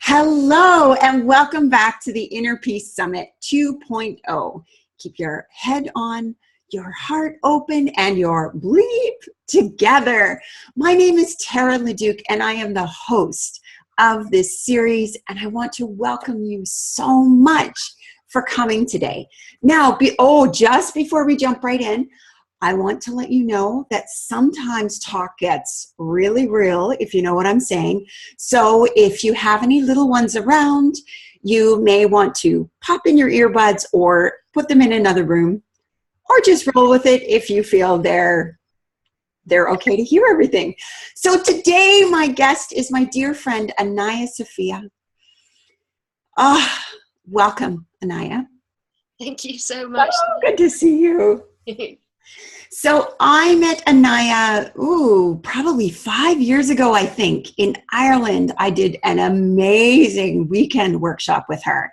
Hello and welcome back to the Inner Peace Summit 2.0. Keep your head on, your heart open, and your bleep together. My name is Leduc and I am the host of this series, and I want to welcome you so much for coming today. Now, just before we jump right in, I want to let you know that sometimes talk gets really real, if you know what I'm saying. So if you have any little ones around, you may want to pop in your earbuds or put them in another room, or just roll with it if you feel they're okay to hear everything. So today my guest is my dear friend, Anaiya Sophia. Welcome, Anaiya. Thank you so much. Oh, good to see you. So I met Anaiya, probably 5 years ago, I think, in Ireland. I did an amazing weekend workshop with her.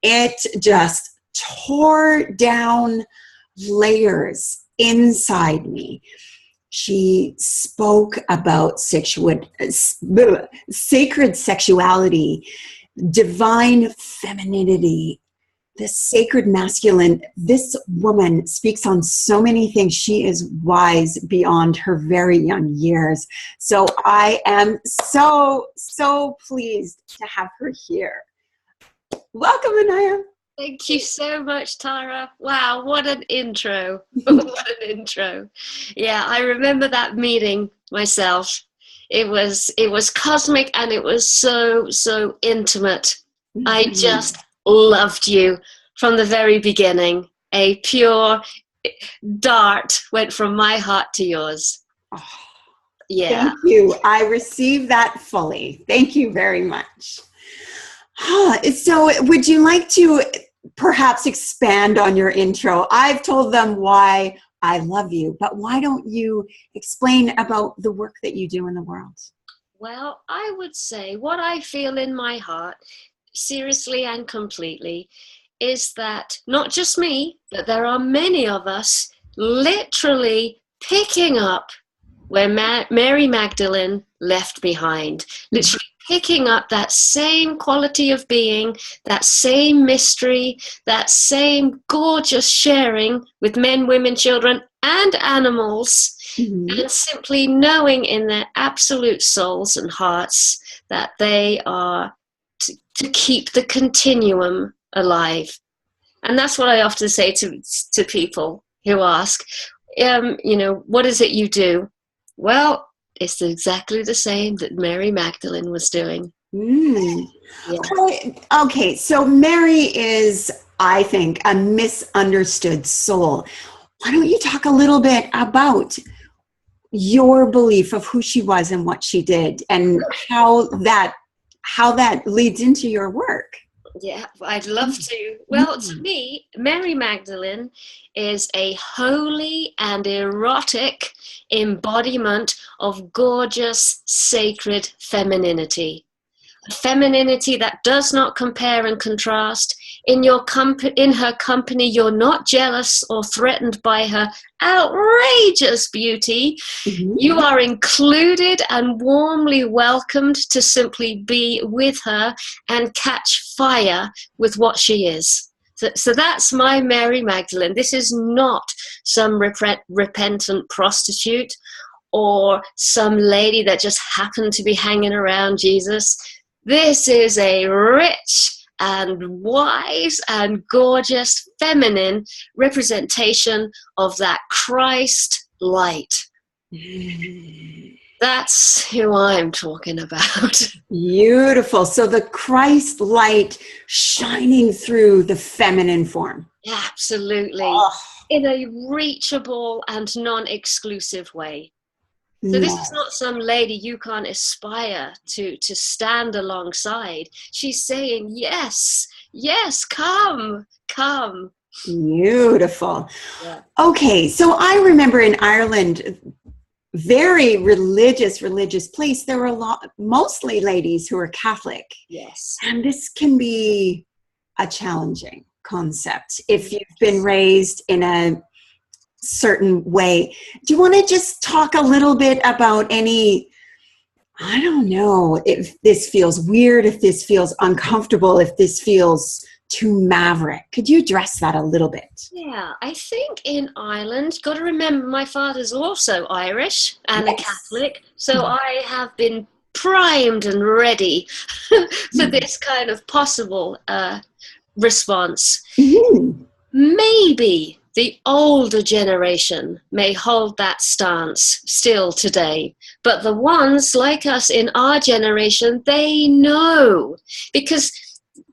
It just tore down layers inside me. She spoke about sacred sexuality, divine femininity, the sacred masculine. This woman speaks on so many things. She is wise beyond her very young years. So I am so pleased to have her here. Welcome, Anaiya. Thank you so much, Tara. Wow, what an intro. What an intro. Yeah, I remember that meeting myself. It was cosmic and it was so intimate. Mm-hmm. I just loved you from the very beginning. A pure dart went from my heart to yours. Oh, yeah. Thank you. I received that fully. Thank you very much. So would you like to perhaps expand on your intro? I've told them why I love you, but why don't you explain about the work that you do in the world? Well, I would say what I feel in my heart, seriously and completely, is that not just me, but there are many of us literally picking up where Mary Magdalene left behind, literally picking up that same quality of being, that same mystery, that same gorgeous sharing with men, women, children, and animals, and simply knowing in their absolute souls and hearts that they are to keep the continuum alive. And that's what I often say to people who ask, what is it you do? Well, it's exactly the same that Mary Magdalene was doing. Yeah. Okay, so Mary is, I think, a misunderstood soul. Why don't you talk a little bit about your belief of who she was and what she did, and how that leads into your work? Yeah, I'd love to. Well, to me, Mary Magdalene is a holy and erotic embodiment of gorgeous, sacred femininity. A femininity that does not compare and contrast. In her company, you're not jealous or threatened by her outrageous beauty. You are included and warmly welcomed to simply be with her and catch fire with what she is. So that's my Mary Magdalene. This is not some repentant prostitute or some lady that just happened to be hanging around Jesus. This is a rich and wise and gorgeous feminine representation of that Christ light. That's who I'm talking about. Beautiful. So the Christ light shining through the feminine form. Absolutely. In a reachable and non-exclusive way. So this is not some lady you can't aspire to stand alongside. She's saying, yes, come. Beautiful. Yeah. Okay, so I remember in Ireland, very religious place, there were mostly ladies who were Catholic. Yes. And this can be a challenging concept if you've been raised in a certain way. Do you want to just talk a little bit about any I don't know if this feels weird, if this feels uncomfortable, if this feels too maverick. Could you address that a little bit? Yeah, I think in Ireland, got to remember my father's also Irish and a Catholic, so I have been primed and ready for this kind of possible response. Mm-hmm. Maybe the older generation may hold that stance still today, but the ones like us in our generation, they know. Because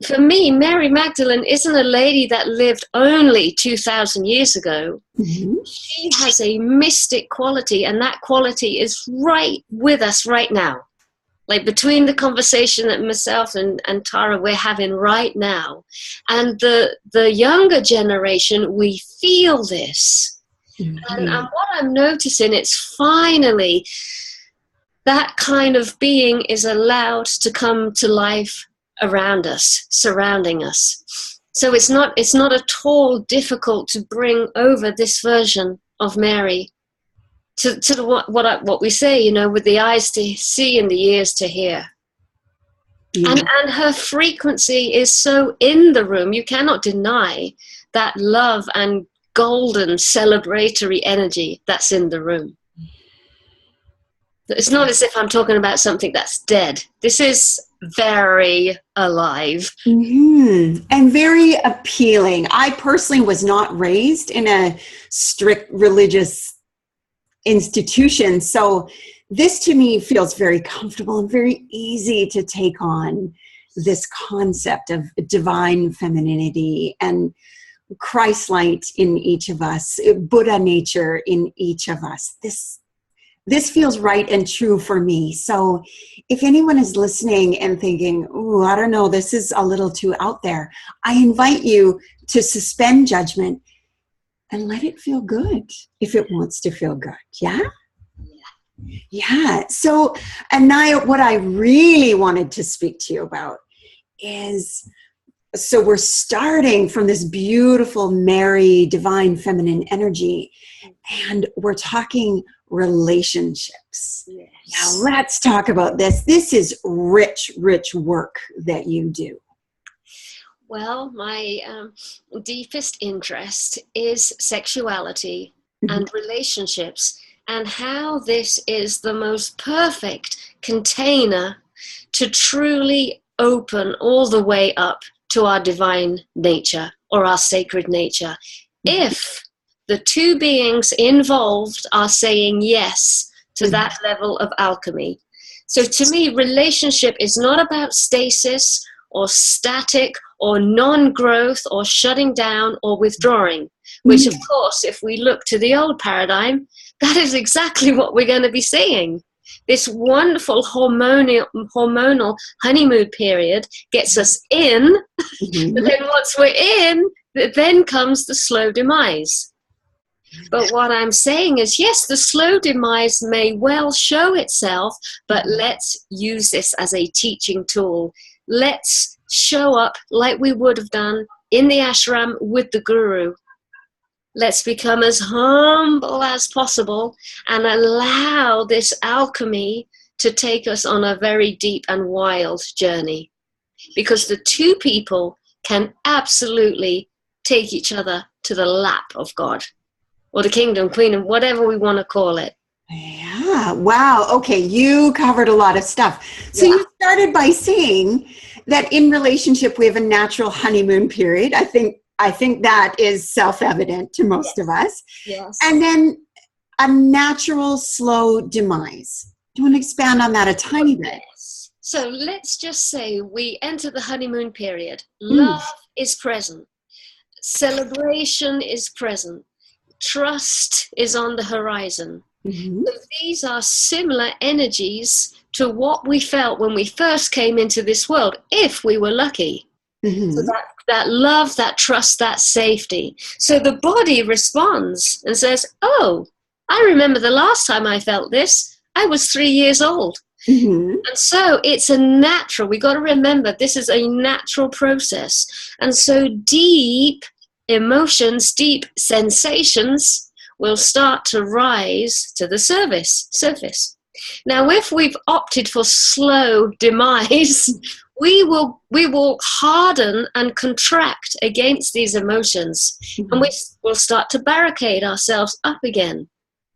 for me, Mary Magdalene isn't a lady that lived only 2,000 years ago. Mm-hmm. She has a mystic quality, and that quality is right with us right now. Like between the conversation that myself and Tara we're having right now, and the younger generation, we feel this. Mm-hmm. And what I'm noticing, it's finally that kind of being is allowed to come to life around us, surrounding us. So it's not at all difficult to bring over this version of Mary to what we say, you know, with the eyes to see and the ears to hear. Yeah. And her frequency is so in the room, you cannot deny that love and golden celebratory energy that's in the room. It's not as if I'm talking about something that's dead. This is very alive. Mm-hmm. And very appealing. I personally was not raised in a strict religious institution, so this to me feels very comfortable and very easy to take on this concept of divine femininity and Christ light in each of us, Buddha nature in each of us. This feels right and true for me. So if anyone is listening and thinking, "Ooh, I don't know, this is a little too out there," I invite you to suspend judgment and let it feel good if it wants to feel good. Yeah? Yeah. So, Anaiya, what I really wanted to speak to you about is, so we're starting from this beautiful Mary, divine feminine energy, and we're talking relationships. Yes. Now let's talk about this. This is rich, rich work that you do. Well, my deepest interest is sexuality and relationships, and how this is the most perfect container to truly open all the way up to our divine nature or our sacred nature. If the two beings involved are saying yes to that level of alchemy. So to me, relationship is not about stasis or static or non-growth or shutting down or withdrawing, which of course, if we look to the old paradigm, that is exactly what we're going to be seeing. This wonderful hormonal honeymoon period gets us in, but then once we're in, then comes the slow demise. But what I'm saying is, yes, the slow demise may well show itself, but let's use this as a teaching tool. Let's show up like we would have done in the ashram with the guru. Let's become as humble as possible and allow this alchemy to take us on a very deep and wild journey. Because the two people can absolutely take each other to the lap of God, or the kingdom, queen, and whatever we want to call it. Yeah. Wow. Okay. You covered a lot of stuff. So you started by saying that in relationship, we have a natural honeymoon period. I think that is self-evident to most of us. Yes. And then a natural slow demise. Do you want to expand on that a tiny bit? Yes. So let's just say we enter the honeymoon period. Love is present. Celebration is present. Trust is on the horizon. So these are similar energies to what we felt when we first came into this world, if we were lucky. So that love, that trust, that safety. So the body responds and says, oh, I remember the last time I felt this, I was 3 years old. And so it's a natural, we got to remember, this is a natural process. And so deep emotions, deep sensations will start to rise to the surface. Now, if we've opted for slow demise, we will harden and contract against these emotions, and we will start to barricade ourselves up again,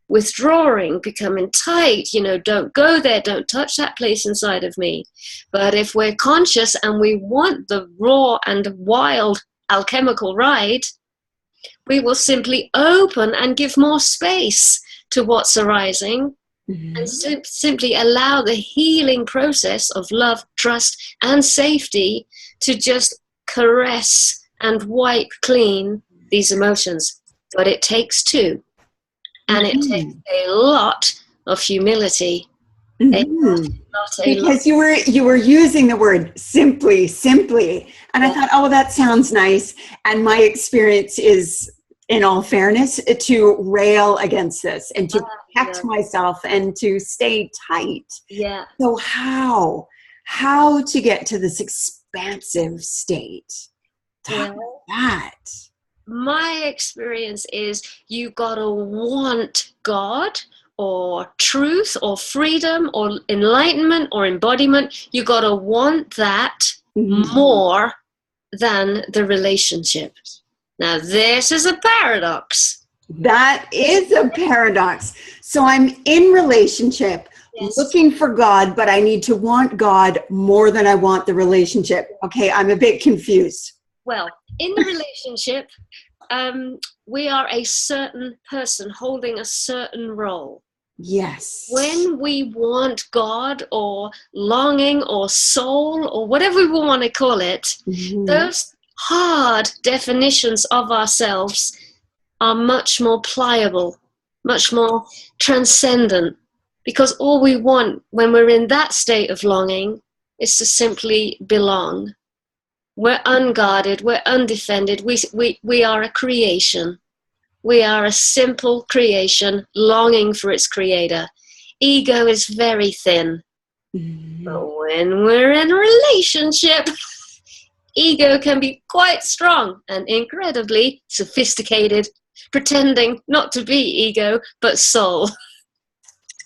withdrawing, becoming tight, don't go there, don't touch that place inside of me. But if we're conscious and we want the raw and wild alchemical ride, we will simply open and give more space to what's arising, and simply allow the healing process of love, trust, and safety to just caress and wipe clean these emotions. But it takes two. And it takes a lot of humility. Because you were using the word simply. And I thought, oh, that sounds nice. And my experience is, in all fairness, to rail against this and to protect myself and to stay tight. Yeah. So how to get to this expansive state? Talk about that. My experience is you gotta want God or truth or freedom or enlightenment or embodiment. You gotta want that more than the relationship. Now, this is a paradox. That is a paradox. So I'm in relationship, looking for God, but I need to want God more than I want the relationship. Okay, I'm a bit confused. Well, in the relationship, we are a certain person holding a certain role. Yes. When we want God or longing or soul or whatever we want to call it, those hard definitions of ourselves are much more pliable, much more transcendent, because all we want when we're in that state of longing is to simply belong. We're unguarded, we're undefended, we are a creation. We are a simple creation longing for its creator. Ego is very thin. But when we're in a relationship, ego can be quite strong and incredibly sophisticated, pretending not to be ego, but soul.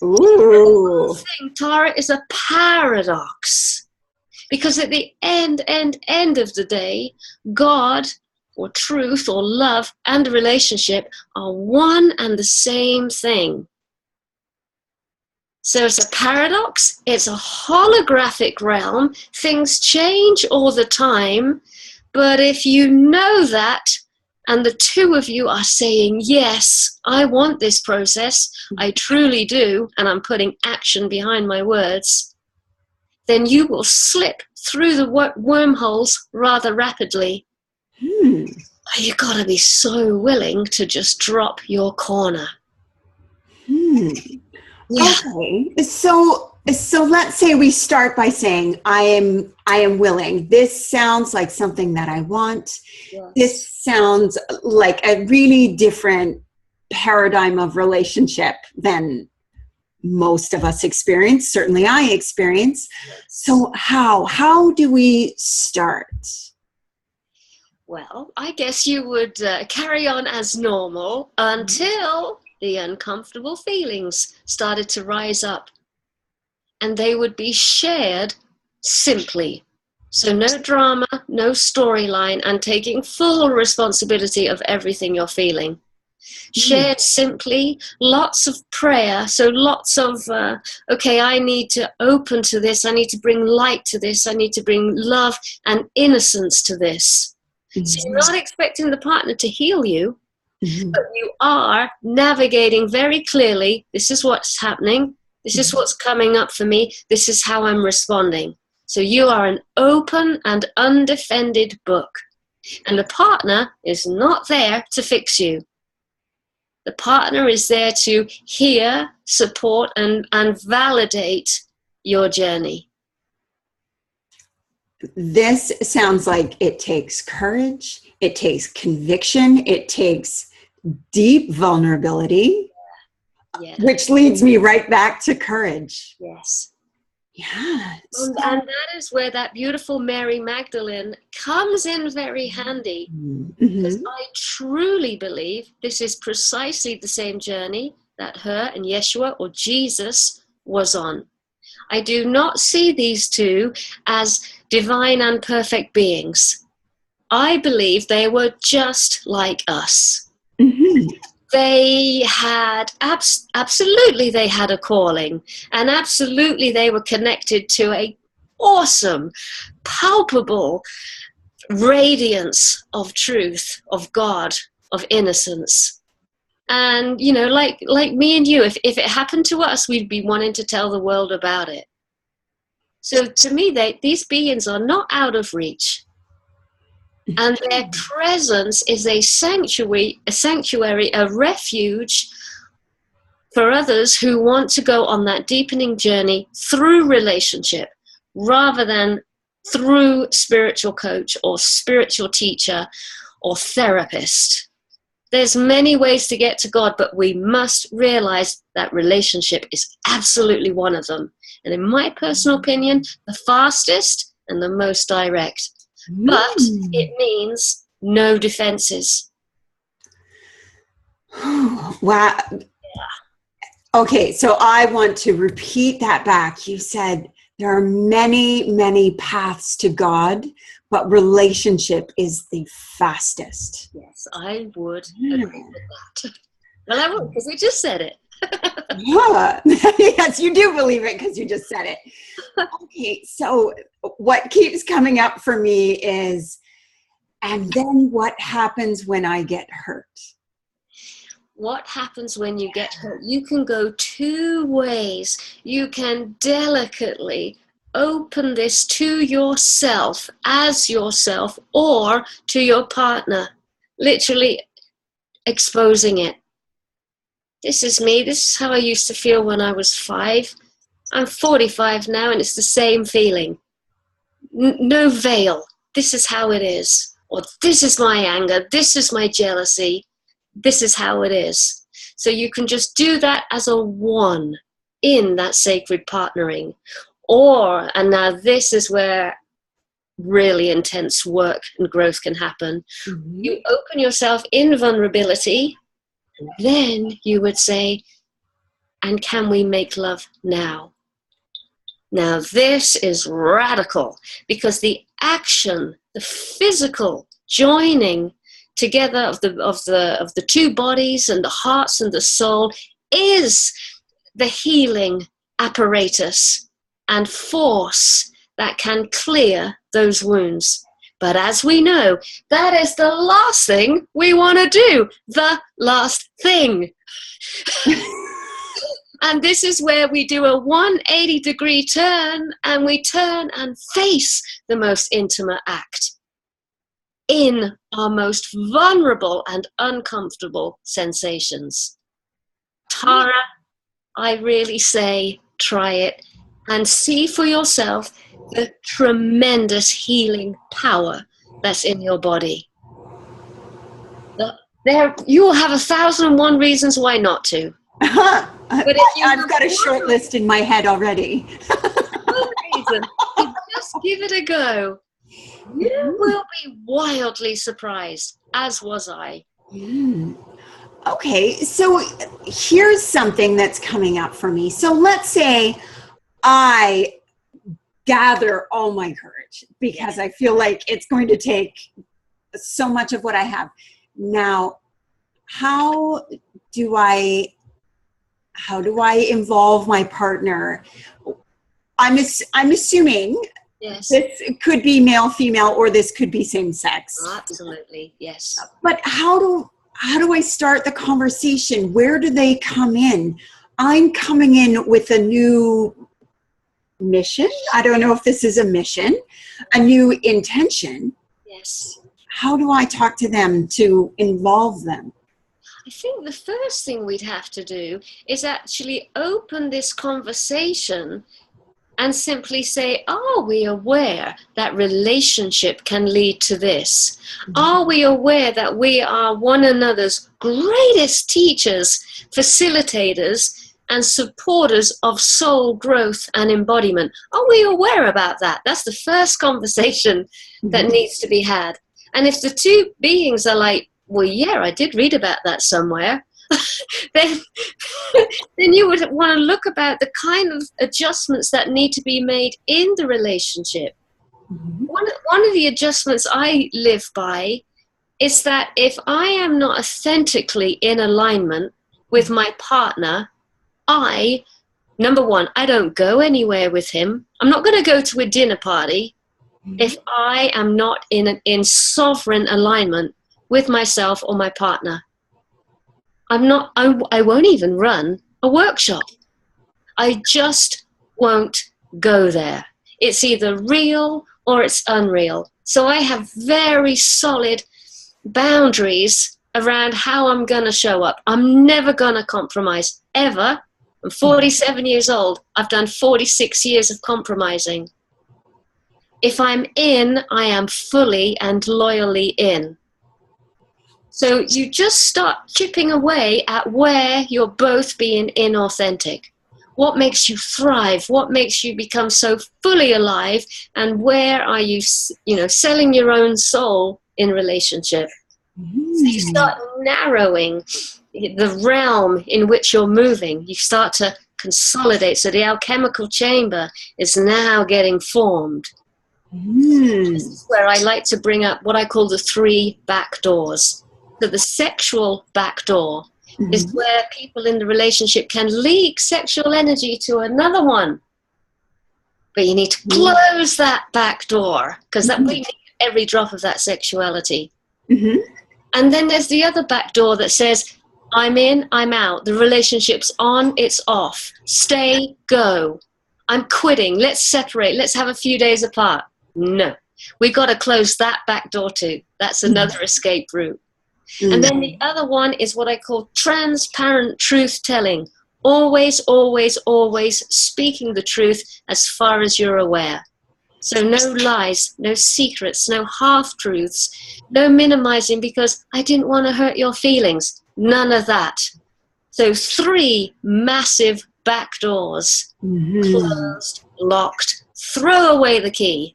Ooh. The whole thing, Tara, is a paradox. Because at the end of the day, God or truth or love and a relationship are one and the same thing. So it's a paradox, it's a holographic realm, things change all the time, but if you know that, and the two of you are saying, yes, I want this process, I truly do, and I'm putting action behind my words, then you will slip through the wormholes rather rapidly. You got to be so willing to just drop your corner. Yeah. Okay. So let's say we start by saying, I am willing. This sounds like something that I want. Yes. This sounds like a really different paradigm of relationship than most of us experience. Certainly I experience. So how do we start? Well, I guess you would carry on as normal until the uncomfortable feelings started to rise up. And they would be shared simply. So no drama, no storyline, and taking full responsibility of everything you're feeling. Shared simply, lots of prayer, so lots of, okay, I need to open to this, I need to bring light to this, I need to bring love and innocence to this. So you're not expecting the partner to heal you, but you are navigating very clearly, this is what's happening, this is what's coming up for me, this is how I'm responding. So you are an open and undefended book. And the partner is not there to fix you. The partner is there to hear, support, and validate your journey. This sounds like it takes courage, it takes conviction, it takes deep vulnerability, which leads me right back to courage. Yes. Yeah. And that is where that beautiful Mary Magdalene comes in very handy. Because I truly believe this is precisely the same journey that her and Yeshua or Jesus was on. I do not see these two as divine and perfect beings. I believe they were just like us. Mm-hmm. They had, absolutely they had a calling, and absolutely they were connected to a awesome, palpable radiance of truth, of God, of innocence. And, you know, like me and you, if it happened to us, we'd be wanting to tell the world about it. So to me, these beings are not out of reach. And their presence is a sanctuary, a refuge for others who want to go on that deepening journey through relationship rather than through spiritual coach or spiritual teacher or therapist. There's many ways to get to God, but we must realize that relationship is absolutely one of them. And in my personal opinion, the fastest and the most direct. But it means no defenses. Wow. Okay, so I want to repeat that back. You said there are many, many paths to God, but relationship is the fastest. Yes, I would agree with that. Well, I would, because we just said it. Yeah. Yes, you do believe it because you just said it. Okay, so what keeps coming up for me is, and then what happens when I get hurt? What happens when you get hurt? You can go two ways. You can delicately open this to yourself, as yourself, or to your partner, literally exposing it. This is me. This is how I used to feel when I was 5. I'm 45 now, and it's the same feeling. No veil. This is how it is. Or this is my anger. This is my jealousy. This is how it is. So you can just do that as a one in that sacred partnering. Or, and now this is where really intense work and growth can happen. Mm-hmm. You open yourself in vulnerability, and then you would say, and can we make love now? Now this is radical, because the action, the physical joining together of the two bodies and the hearts and the soul is the healing apparatus and force that can clear those wounds. But as we know, that is the last thing we want to do. The last thing. And this is where we do a 180-degree turn, and we turn and face the most intimate act in our most vulnerable and uncomfortable sensations. Tara, I really say try it and see for yourself the tremendous healing power that's in your body. You will have 1,001 reasons why not to. But I've got a short list in my head already. One reason, just give it a go. You will be wildly surprised, as was I. Okay, so here's something that's coming up for me. So let's say I gather all my courage because I feel like it's going to take so much of what I have. Now, how do I involve my partner? I'm assuming yes. This could be male, female, or this could be same sex. Absolutely, yes. But how do I start the conversation? Where do they come in? I'm coming in with a new mission. I don't know if this is a mission, a new intention. Yes. How do I talk to them to involve them? I think the first thing we'd have to do is actually open this conversation and simply say, are we aware that relationship can lead to this? Mm-hmm. Are we aware that we are one another's greatest teachers, facilitators, and supporters of soul growth and embodiment? Are we aware about that? That's the first conversation that needs to be had. And if the two beings are like, well, yeah, I did read about that somewhere. then then you would want to look about the kind of adjustments that need to be made in the relationship. One of the adjustments I live by is that if I am not authentically in alignment with my partner, number one, I don't go anywhere with him. I'm not going to go to a dinner party if I am not in sovereign alignment with myself or my partner. I won't even run a workshop. I just won't go there. It's either real or it's unreal. So I have very solid boundaries around how I'm going to show up. I'm never going to compromise, ever. I'm 47 years old. I've done 46 years of compromising. If I'm in, I am fully and loyally in. So you just start chipping away at where you're both being inauthentic. What makes you thrive? What makes you become so fully alive? And where are you, selling your own soul in relationship? So you start narrowing the realm in which you're moving. You start to consolidate. So the alchemical chamber is now getting formed. This is where I like to bring up what I call the 3 back doors. So the sexual back door is where people in the relationship can leak sexual energy to another one. But you need to close that back door, because that we need every drop of that sexuality. And then there's the other back door that says, I'm in, I'm out. The relationship's on, it's off. Stay, go. I'm quitting. Let's separate. Let's have a few days apart. No. We've got to close that back door too. That's another escape route. And then the other one is what I call transparent truth-telling. Always, always, always speaking the truth as far as you're aware. So no lies, no secrets, no half-truths, no minimizing because I didn't want to hurt your feelings. None of that. So 3 massive back doors, closed, locked, throw away the key.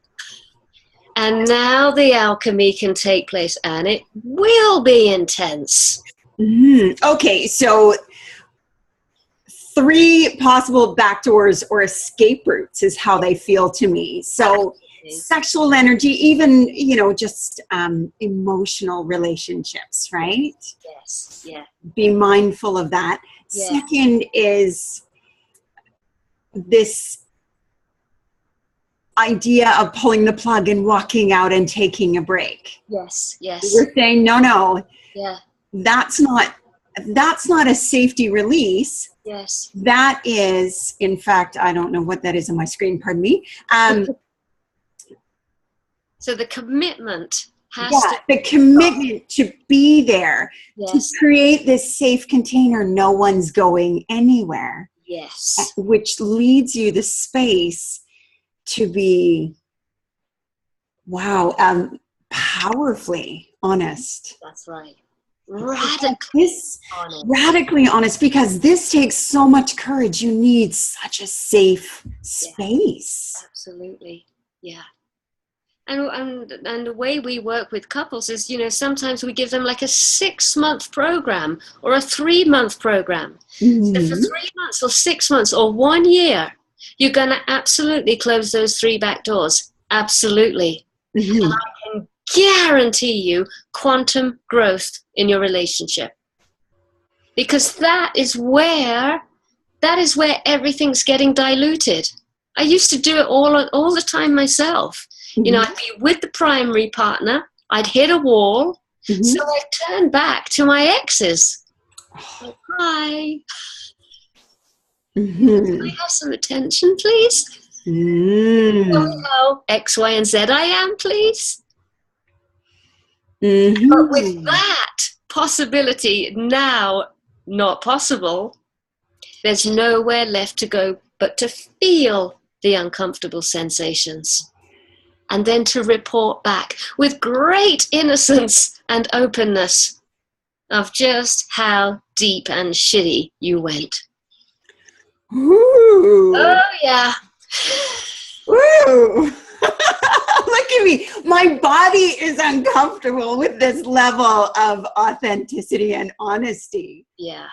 And now the alchemy can take place, and it will be intense. Okay, so 3 possible backdoors or escape routes is how they feel to me. So sexual energy, even, just emotional relationships, right? Yes, yeah. Be mindful of that. Yeah. Second is this idea of pulling the plug and walking out and taking a break. Yes. We're saying, no. Yeah. That's not a safety release. Yes. That is, in fact, I don't know what that is on my screen, pardon me. So the commitment has the commitment to be there, to create this safe container, no one's going anywhere. Yes. Which leads you the space to be, powerfully honest. That's right. Radically honest, because this takes so much courage. You need such a safe space. Absolutely. Yeah. And the way we work with couples is, sometimes we give them like a 6-month program or a 3-month program. So for 3 months or 6 months or 1 year, you're going to absolutely close those 3 back doors. Absolutely. And I can guarantee you quantum growth in your relationship. Because that is where everything's getting diluted. I used to do it all the time myself. I'd be with the primary partner, I'd hit a wall, so I'd turn back to my exes. Like, hi. Can I have some attention, please? Hello, X, Y, and Z I am, please. But with that possibility now not possible, there's nowhere left to go but to feel the uncomfortable sensations. And then to report back with great innocence and openness of just how deep and shitty you went. Ooh. Oh, yeah. Woo! Look at me. my body is uncomfortable with this level of authenticity and honesty. Yeah.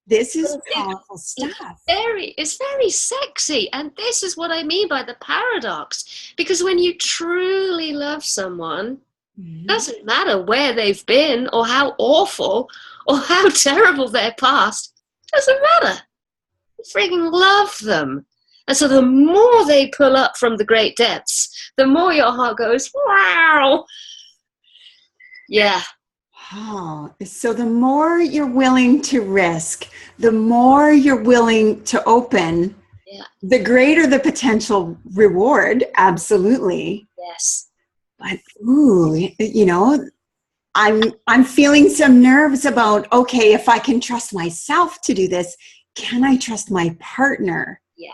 This is powerful stuff. It's very sexy. And this is what I mean by the paradox. Because when you truly love someone, it doesn't matter where they've been or how awful or how terrible their past. It doesn't matter. You freaking love them. And so the more they pull up from the great depths, the more your heart goes, wow. Yeah. Oh, so the more you're willing to risk, the more you're willing to open, the greater the potential reward. Absolutely. Yes. But I'm feeling some nerves about, okay, if I can trust myself to do this, can I trust my partner? Yeah.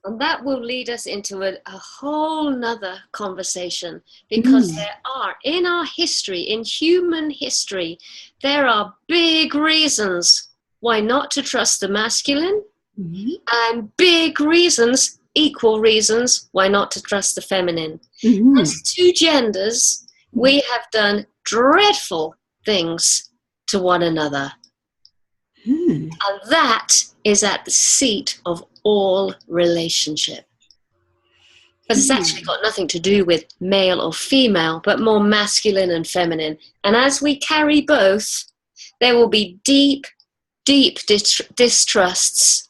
And that will lead us into a whole nother conversation, because there are, in our history, in human history, there are big reasons why not to trust the masculine, and big reasons, equal reasons, why not to trust the feminine. As two genders, we have done dreadful things to one another. And that is at the seat of all relationship. But it's actually got nothing to do with male or female, but more masculine and feminine. And as we carry both, there will be deep, deep distrusts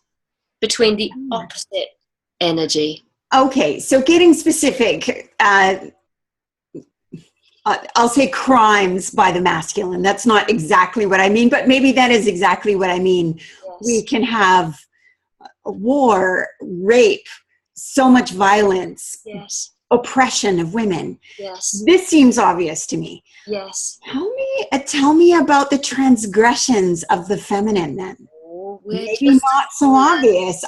between the opposite energy. Okay, so getting specific, I'll say crimes by the masculine. That's not exactly what I mean, but maybe that is exactly what I mean. Yes. We can have war, rape, so much violence, oppression of women. Yes. This seems obvious to me. Yes. Tell me about the transgressions of the feminine then. Maybe not so obvious.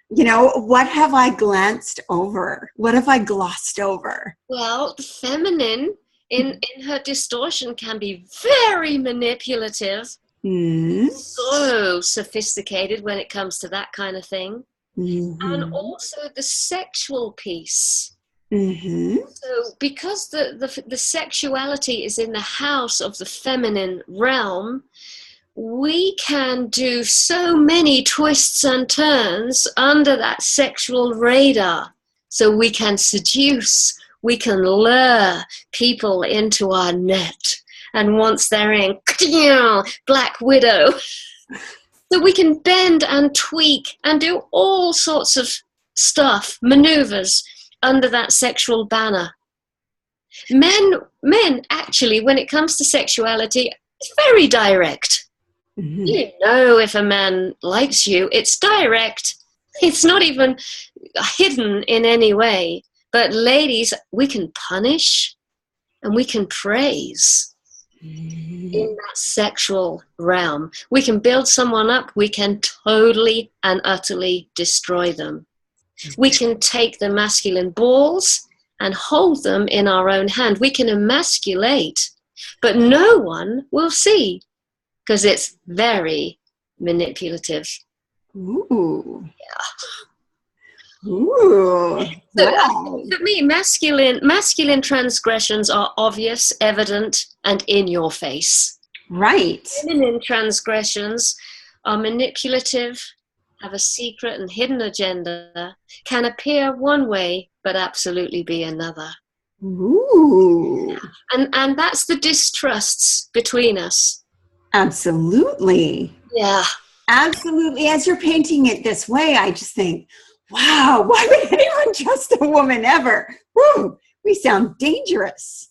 What have I glanced over? What have I glossed over? Well, the feminine in her distortion can be very manipulative, so sophisticated when it comes to that kind of thing. And also the sexual piece. So because the sexuality is in the house of the feminine realm, we can do so many twists and turns under that sexual radar. So we can seduce, we can lure people into our net. And once they're in, Black Widow. So we can bend and tweak and do all sorts of stuff, maneuvers under that sexual banner. Men actually, when it comes to sexuality, it's very direct. You know if a man likes you, it's direct. It's not even hidden in any way. But ladies, we can punish and we can praise in that sexual realm. We can build someone up. We can totally and utterly destroy them. We can take the masculine balls and hold them in our own hand. We can emasculate, but no one will see, because it's very manipulative. Ooh. Yeah. Ooh. So, wow. For me, masculine transgressions are obvious, evident, and in your face. Right. Feminine transgressions are manipulative, have a secret and hidden agenda, can appear one way, but absolutely be another. Ooh. And that's the distrusts between us. Absolutely. Yeah. Absolutely. As you're painting it this way, I just think, wow, why would anyone trust a woman ever? Woo, we sound dangerous.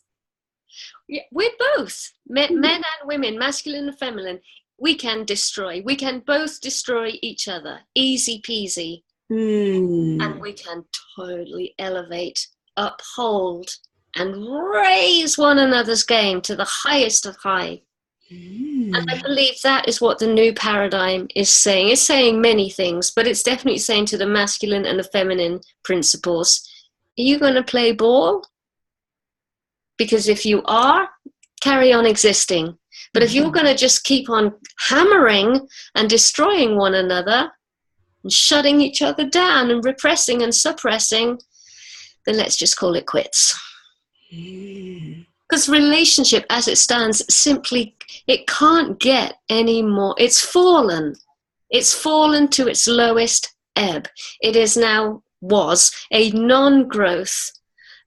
Yeah, we're both, men and women, masculine and feminine. We can destroy. We can both destroy each other. Easy peasy. And we can totally elevate, uphold, and raise one another's game to the highest of high. And I believe that is what the new paradigm is saying. It's saying many things, but it's definitely saying to the masculine and the feminine principles, are you going to play ball? Because if you are, carry on existing. But if you're going to just keep on hammering and destroying one another and shutting each other down and repressing and suppressing, then let's just call it quits. Mm. Because relationship as it stands, simply, it can't get any more. It's fallen. It's fallen to its lowest ebb. It is now, was a non-growth,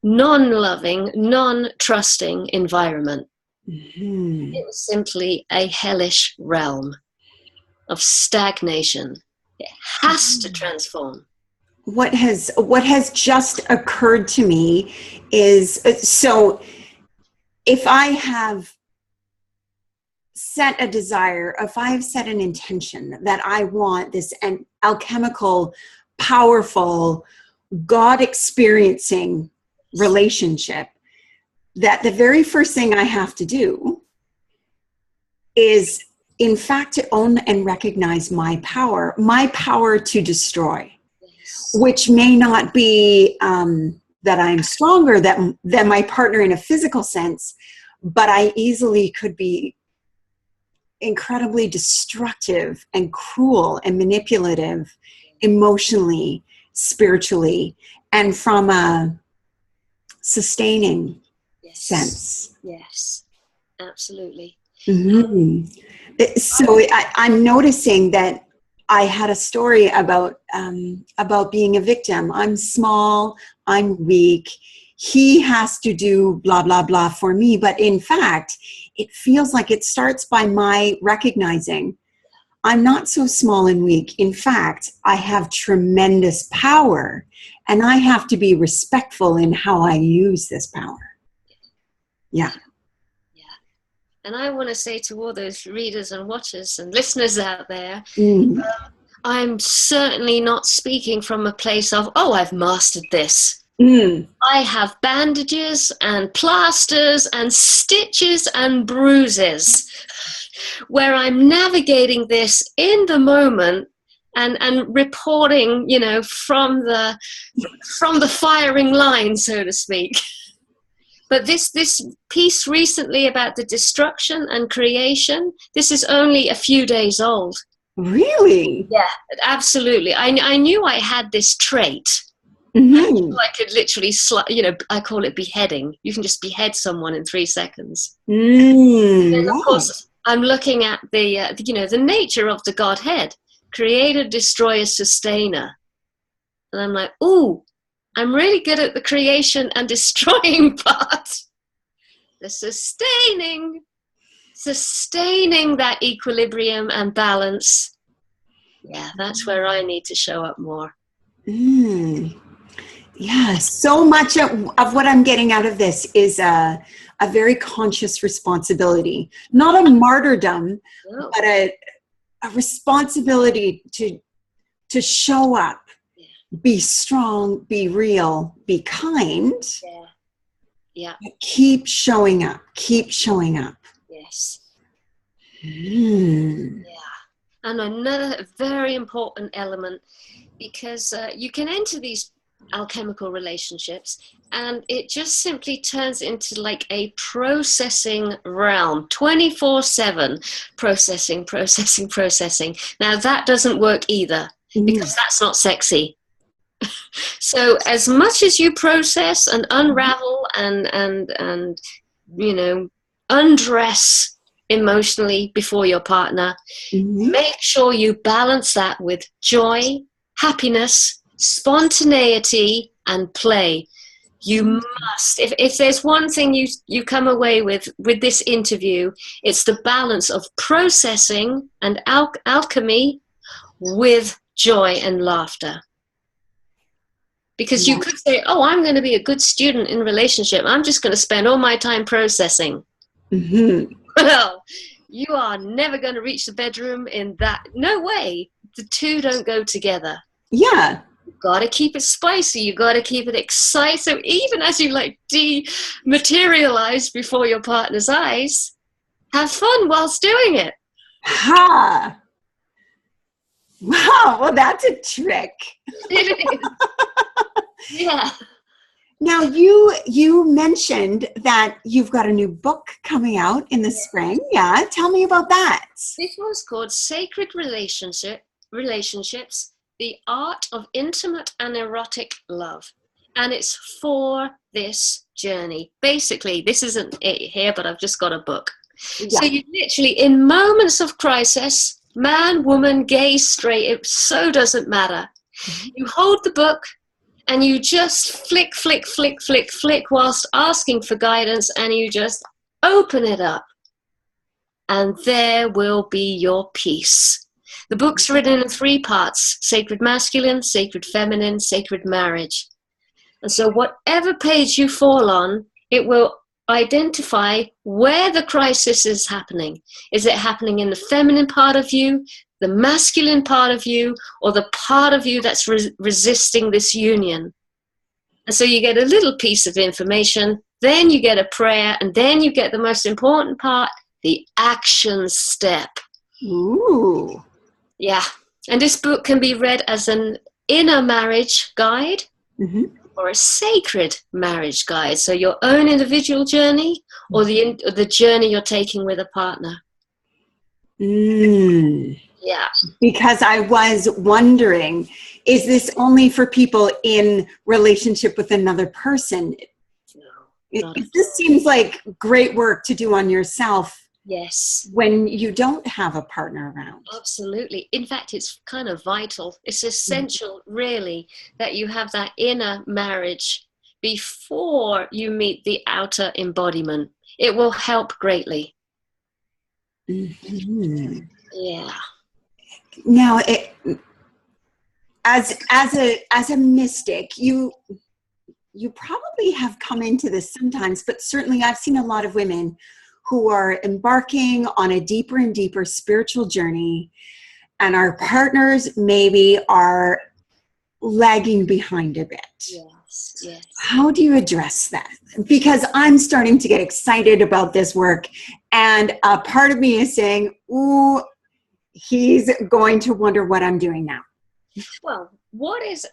non-loving, non-trusting environment. Mm-hmm. It was simply a hellish realm of stagnation. It has to transform. What has just occurred to me is, so if I have set a desire, if I have set an intention that I want this an alchemical, powerful, God experiencing relationship, that the very first thing I have to do is, in fact, to own and recognize my power to destroy, which may not be that I'm stronger than my partner in a physical sense, but I easily could be incredibly destructive and cruel and manipulative emotionally, spiritually, and from a sustaining sense. Yes, absolutely. Mm-hmm. So I'm noticing that I had a story about being a victim. I'm small, I'm weak. He has to do blah, blah, blah for me. But in fact, it feels like it starts by my recognizing I'm not so small and weak. In fact, I have tremendous power, and I have to be respectful in how I use this power. Yeah. And I want to say to all those readers and watchers and listeners out there, I'm certainly not speaking from a place of, oh, I've mastered this. I have bandages and plasters and stitches and bruises where I'm navigating this in the moment and reporting, from the firing line, so to speak. But this piece recently about the destruction and creation, this is only a few days old. Really? Yeah, absolutely. I knew I had this trait. Mm-hmm. I could literally, I call it beheading. You can just behead someone in 3 seconds. And of course, I'm looking at the nature of the Godhead, creator, destroyer, sustainer. And I'm like, ooh, I'm really good at the creation and destroying part. The sustaining that equilibrium and balance. Yeah, that's where I need to show up more. Yeah, so much of what I'm getting out of this is a very conscious responsibility, not a martyrdom, but a responsibility to show up, be strong, be real, be kind. Yeah. Keep showing up. Yes. Yeah. And another very important element, because you can enter these alchemical relationships and it just simply turns into like a processing realm, 24/7 processing. Now that doesn't work either, because that's not sexy. So as much as you process and unravel and undress emotionally before your partner, make sure you balance that with joy, happiness, spontaneity, and play. You must, if there's one thing you come away with this interview, it's the balance of processing and alchemy with joy and laughter. Because you could say, oh, I'm going to be a good student in relationship. I'm just going to spend all my time processing. Well, you are never going to reach the bedroom in that. No way. The two don't go together. Yeah. You've got to keep it spicy. You've got to keep it exciting. So even as you dematerialize before your partner's eyes, have fun whilst doing it. Ha! Wow, well, that's a trick. It is. Yeah. Now, you mentioned that you've got a new book coming out in the spring. Yeah, tell me about that. This one's called Sacred Relationships, The Art of Intimate and Erotic Love. and it's for this journey. Basically, this isn't it here, but I've just got a book. Yeah. So you literally, in moments of crisis, man, woman, gay, straight, it so doesn't matter. You hold the book and you just flick, flick, flick, flick, flick whilst asking for guidance, and you just open it up. And there will be your peace. The book's written in 3 parts: sacred masculine, sacred feminine, sacred marriage. And so whatever page you fall on, it will identify where the crisis is happening. Is it happening in the feminine part of you, the masculine part of you, or the part of you that's resisting this union? And so you get a little piece of information, then you get a prayer, and then you get the most important part, the action step. Ooh. Yeah. And this book can be read as an inner marriage guide, or a sacred marriage guide. So your own individual journey, or the journey you're taking with a partner. Yeah. Because I was wondering, is this only for people in relationship with another person? No, this seems like great work to do on yourself. Yes. When you don't have a partner around. Absolutely. In fact, it's kind of vital. It's essential, really, that you have that inner marriage before you meet the outer embodiment. It will help greatly. Yeah. Now, as a mystic, you probably have come into this sometimes, but certainly I've seen a lot of women who are embarking on a deeper and deeper spiritual journey, and our partners maybe are lagging behind a bit. Yes, yes. How do you address that? Because I'm starting to get excited about this work, and a part of me is saying, ooh, he's going to wonder what I'm doing now. Well, what is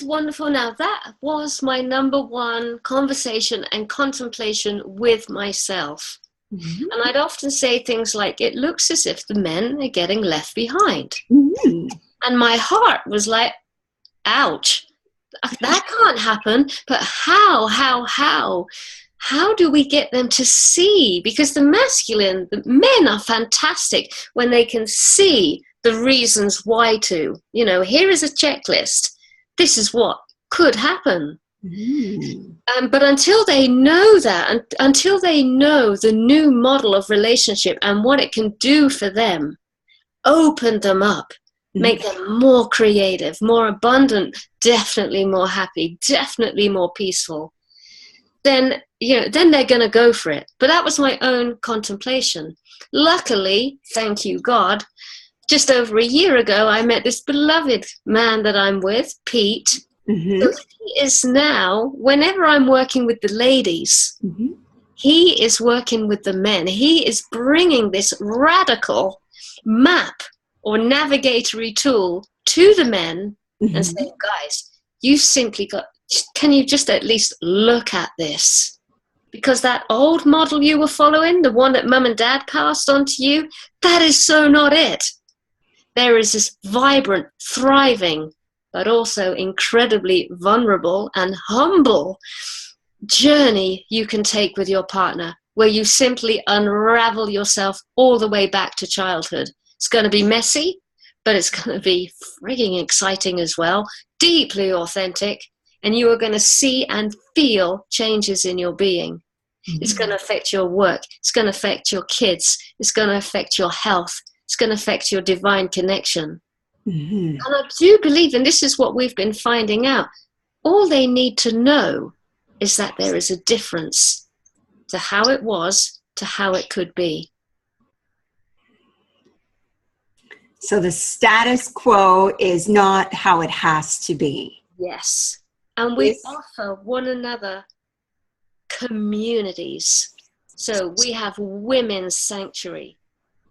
wonderful now, that was my number one conversation and contemplation with myself. And I'd often say things like, it looks as if the men are getting left behind. And my heart was like, ouch, that can't happen. But how do we get them to see? Because the men are fantastic when they can see the reasons why to. You know, here is a checklist. This is what could happen. But until they know that, and until they know the new model of relationship and what it can do for them, open them up, make them more creative, more abundant, definitely more happy, definitely more peaceful, then they're going to go for it. But that was my own contemplation. Luckily, thank you, God, just over a year ago, I met this beloved man that I'm with, Pete. So he is now, whenever I'm working with the ladies, he is working with the men. He is bringing this radical map or navigatory tool to the men and saying, guys, you simply can you just at least look at this? Because that old model you were following, the one that mum and dad passed on to you, that is so not it. There is this vibrant, thriving, but also incredibly vulnerable and humble journey you can take with your partner, where you simply unravel yourself all the way back to childhood. It's going to be messy, but it's going to be frigging exciting as well, deeply authentic, and you are going to see and feel changes in your being. It's going to affect your work. It's going to affect your kids. It's going to affect your health. It's going to affect your divine connection. And I do believe, and this is what we've been finding out, all they need to know is that there is a difference to how it was to how it could be. So the status quo is not how it has to be. Yes. And we offer one another communities. So we have Women's Sanctuary,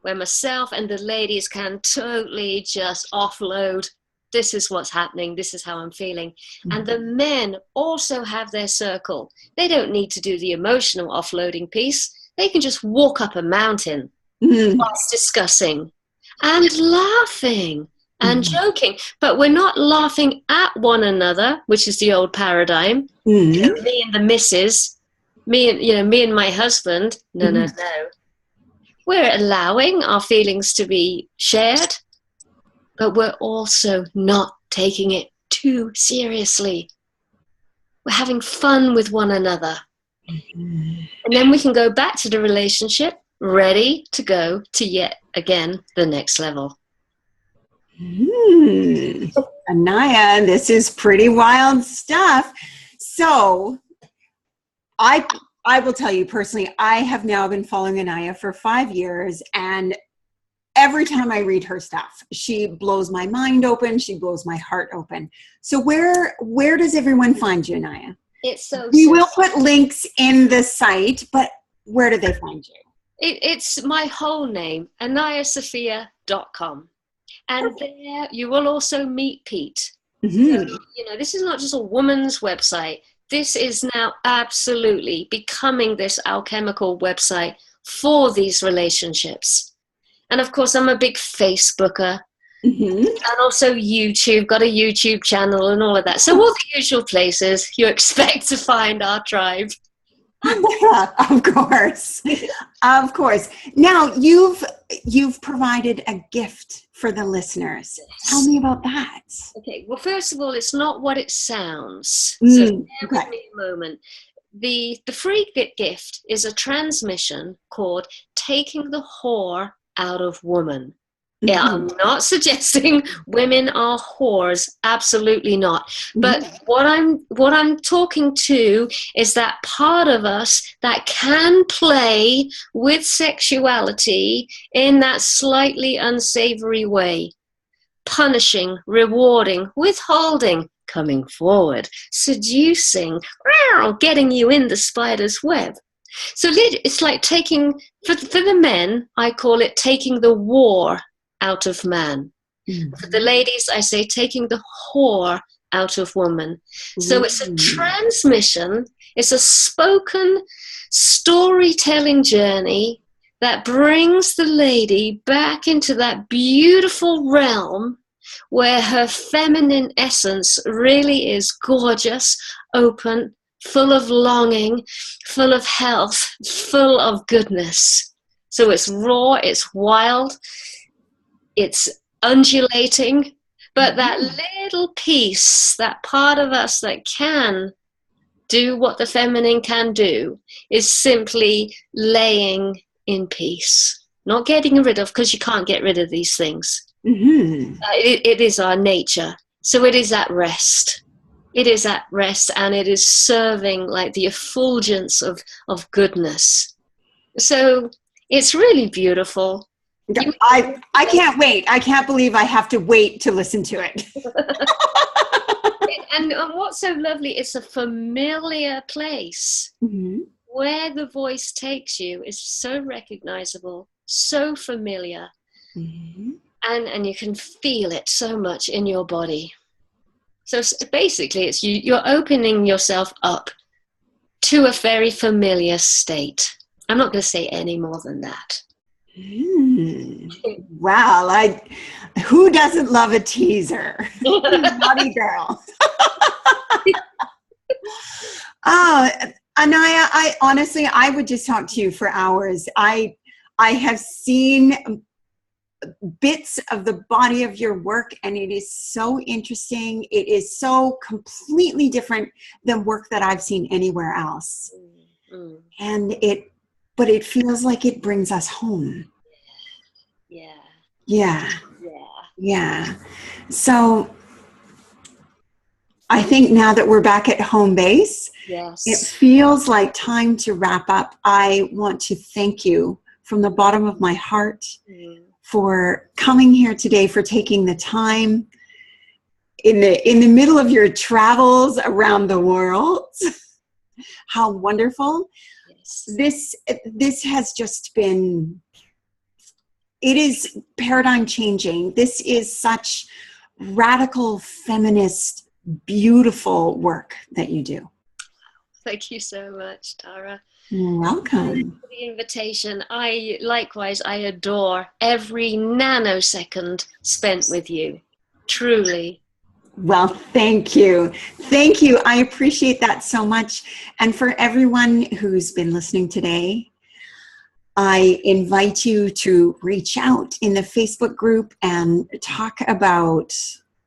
where myself and the ladies can totally just offload. This is what's happening. This is how I'm feeling. And the men also have their circle. They don't need to do the emotional offloading piece. They can just walk up a mountain whilst discussing and laughing and joking, but we're not laughing at one another, which is the old paradigm. Me and the missus, me and my husband. No. We're allowing our feelings to be shared, but we're also not taking it too seriously. We're having fun with one another. And then we can go back to the relationship, ready to go to yet again the next level. Anaiya, this is pretty wild stuff. So I will tell you personally, I have now been following Anaiya for 5 years, and every time I read her stuff, she blows my mind open. She blows my heart open. So where does everyone find you, Anaiya? It's so we will put links in the site, but where do they find you? It's my whole name, AnaiyaSophia.com. And there you will also meet Pete. So, this is not just a woman's website. This is now absolutely becoming this alchemical website for these relationships. And of course, I'm a big Facebooker. And also YouTube, got a YouTube channel and all of that. So all the usual places you expect to find our tribe. Of course. Of course. Now, you've provided a gift for the listeners. Yes. Tell me about that. Okay. Well, first of all, it's not what it sounds. So bear with me a moment. The free gift is a transmission called Taking the Whore Out of Woman. Yeah, I'm not suggesting women are whores. Absolutely not. But what I'm talking to is that part of us that can play with sexuality in that slightly unsavory way. Punishing, rewarding, withholding, coming forward, seducing, getting you in the spider's web. So it's like taking, for the men, I call it taking the war out of man. For the ladies, I say taking the whore out of woman. So it's a transmission, it's a spoken storytelling journey that brings the lady back into that beautiful realm where her feminine essence really is gorgeous, open, full of longing, full of health, full of goodness. So it's raw, it's wild, it's undulating, but that little piece, that part of us that can do what the feminine can do, is simply laying in peace, not getting rid of, because you can't get rid of these things. It is our nature. So it is at rest. It is at rest, and it is serving like the effulgence of goodness. So it's really beautiful. I can't wait. I can't believe I have to wait to listen to it. And what's so lovely, it's a familiar place. Where the voice takes you is so recognizable, so familiar. And you can feel it so much in your body. So basically, it's you're opening yourself up to a very familiar state. I'm not going to say any more than that. Wow, who doesn't love a teaser? Naughty girl. Oh, Anaiya, I would just talk to you for hours. I have seen bits of the body of your work, and it is so interesting. It is so completely different than work that I've seen anywhere else. And but it feels like it brings us home. Yeah. So I think now that we're back at home base, it feels like time to wrap up. I want to thank you from the bottom of my heart for coming here today, for taking the time in the middle of your travels around the world. How wonderful. This has just been, it is paradigm changing. This is such radical feminist, beautiful work that you do. Thank you so much, Tara. You're welcome. Thank you for the invitation. I adore every nanosecond spent with you. truly. Well, thank you. Thank you. I appreciate that so much. And for everyone who's been listening today, I invite you to reach out in the Facebook group and talk about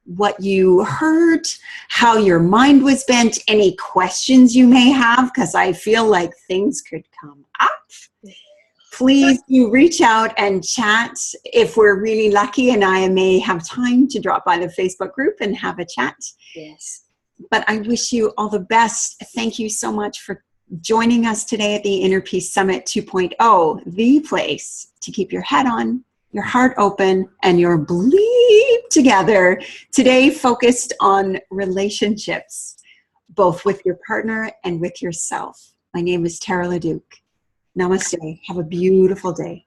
what you heard, how your mind was bent, any questions you may have, because I feel like things could come up. Please do reach out and chat. If we're really lucky, and I may have time to drop by the Facebook group and have a chat. Yes. But I wish you all the best. Thank you so much for joining us today at the Inner Peace Summit 2.0, the place to keep your head on, your heart open, and your bleep together. Today focused on relationships, both with your partner and with yourself. My name is Tara Leduc. Namaste. Have a beautiful day.